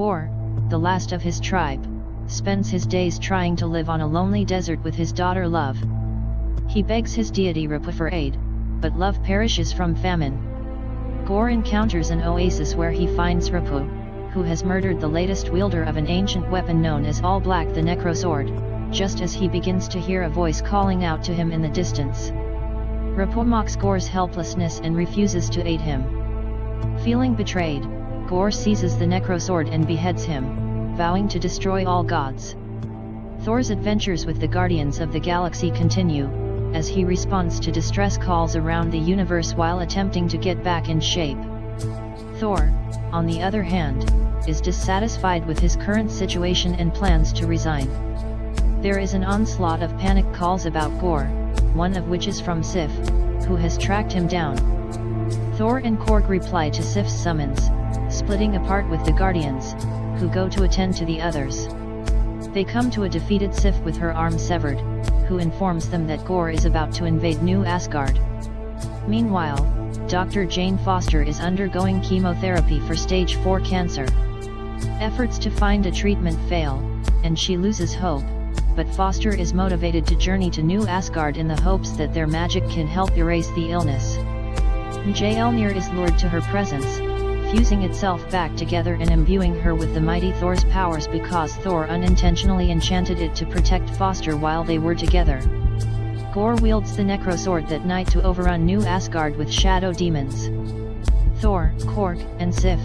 Gorr, the last of his tribe, spends his days trying to live on a lonely desert with his daughter Love. He begs his deity Rapu for aid, but Love perishes from famine. Gorr encounters an oasis where he finds Rapu, who has murdered the latest wielder of an ancient weapon known as All Black the Necrosword, just as he begins to hear a voice calling out to him in the distance. Rapu mocks Gorr's helplessness and refuses to aid him. Feeling betrayed, Gorr seizes the Necrosword and beheads him, vowing to destroy all gods. Thor's adventures with the Guardians of the Galaxy continue, as he responds to distress calls around the universe while attempting to get back in shape. Thor, on the other hand, is dissatisfied with his current situation and plans to resign. There is an onslaught of panic calls about Gorr, one of which is from Sif, who has tracked him down. Thor and Korg reply to Sif's summons, splitting apart with the Guardians, who go to attend to the others. They come to a defeated Sif with her arm severed, who informs them that Gorr is about to invade New Asgard. Meanwhile, Dr. Jane Foster is undergoing chemotherapy for stage 4 cancer. Efforts to find a treatment fail, and she loses hope, but Foster is motivated to journey to New Asgard in the hopes that their magic can help erase the illness. Mjolnir is lured to her presence, fusing itself back together and imbuing her with the mighty Thor's powers because Thor unintentionally enchanted it to protect Foster while they were together. Gorr wields the Necrosword that night to overrun New Asgard with shadow demons. Thor, Korg, and Sif,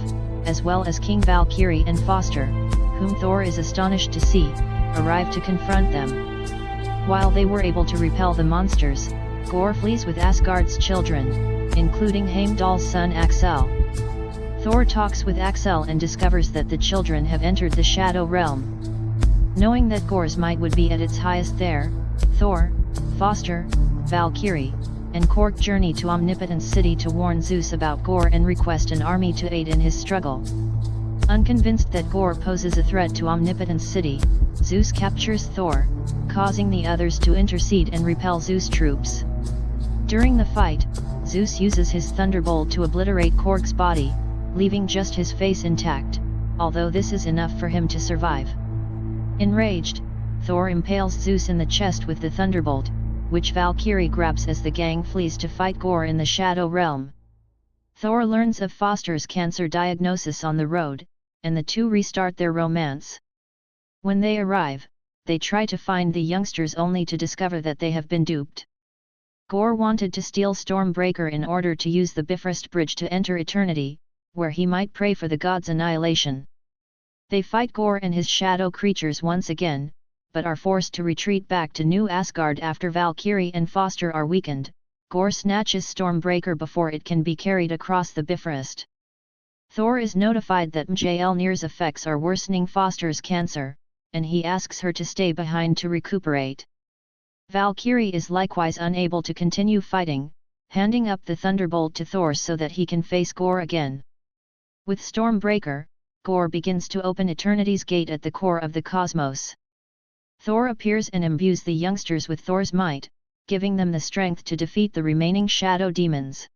as well as King Valkyrie and Foster, whom Thor is astonished to see, arrive to confront them. While they were able to repel the monsters, Gorr flees with Asgard's children, including Heimdall's son Axel. Thor talks with Axel and discovers that the children have entered the Shadow Realm. Knowing that Gorr's might would be at its highest there, Thor, Foster, Valkyrie, and Korg journey to Omnipotence City to warn Zeus about Gorr and request an army to aid in his struggle. Unconvinced that Gorr poses a threat to Omnipotence City, Zeus captures Thor, causing the others to intercede and repel Zeus' troops. During the fight, Zeus uses his thunderbolt to obliterate Korg's body, leaving just his face intact, although this is enough for him to survive. Enraged, Thor impales Zeus in the chest with the thunderbolt, which Valkyrie grabs as the gang flees to fight Gorr in the Shadow Realm. Thor learns of Foster's cancer diagnosis on the road, and the two restart their romance. When they arrive, they try to find the youngsters only to discover that they have been duped. Gorr wanted to steal Stormbreaker in order to use the Bifrost Bridge to enter Eternity, where he might pray for the gods' annihilation. They fight Gorr and his shadow creatures once again, but are forced to retreat back to New Asgard after Valkyrie and Foster are weakened. Gorr snatches Stormbreaker before it can be carried across the Bifrost. Thor is notified that Mjolnir's effects are worsening Foster's cancer, and he asks her to stay behind to recuperate. Valkyrie is likewise unable to continue fighting, handing up the Thunderbolt to Thor so that he can face Gorr again. With Stormbreaker, Gorr begins to open Eternity's gate at the core of the cosmos. Thor appears and imbues the youngsters with Thor's might, giving them the strength to defeat the remaining shadow demons.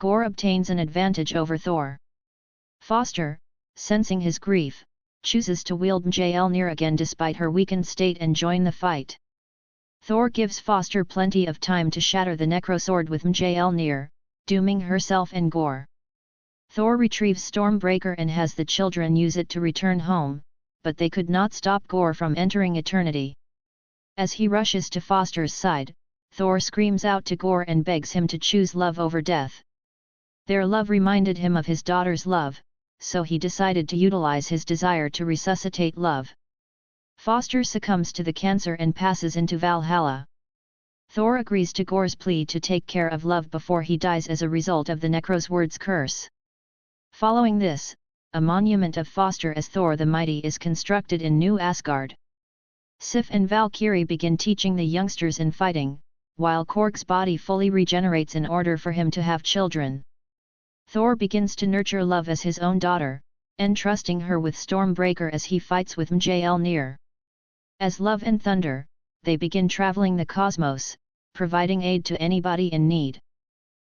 Gorr obtains an advantage over Thor. Foster, sensing his grief, chooses to wield Mjolnir again despite her weakened state and join the fight. Thor gives Foster plenty of time to shatter the Necrosword with Mjolnir, dooming herself and Gorr. Thor retrieves Stormbreaker and has the children use it to return home, but they could not stop Gorr from entering Eternity. As he rushes to Foster's side, Thor screams out to Gorr and begs him to choose love over death. Their love reminded him of his daughter's love, so he decided to utilize his desire to resuscitate love. Foster succumbs to the cancer and passes into Valhalla. Thor agrees to Gorr's plea to take care of love before he dies as a result of the Necrosword's curse. Following this, a monument of Foster as Thor the Mighty is constructed in New Asgard. Sif and Valkyrie begin teaching the youngsters in fighting, while Korg's body fully regenerates in order for him to have children. Thor begins to nurture Love as his own daughter, entrusting her with Stormbreaker as he fights with Mjolnir. As Love and Thunder, they begin traveling the cosmos, providing aid to anybody in need.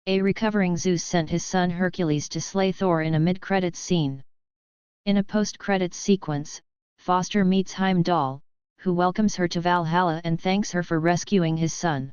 A recovering Zeus sent his son Hercules to slay Thor in a mid-credits scene. In a post-credits sequence, Foster meets Heimdall, who welcomes her to Valhalla and thanks her for rescuing his son.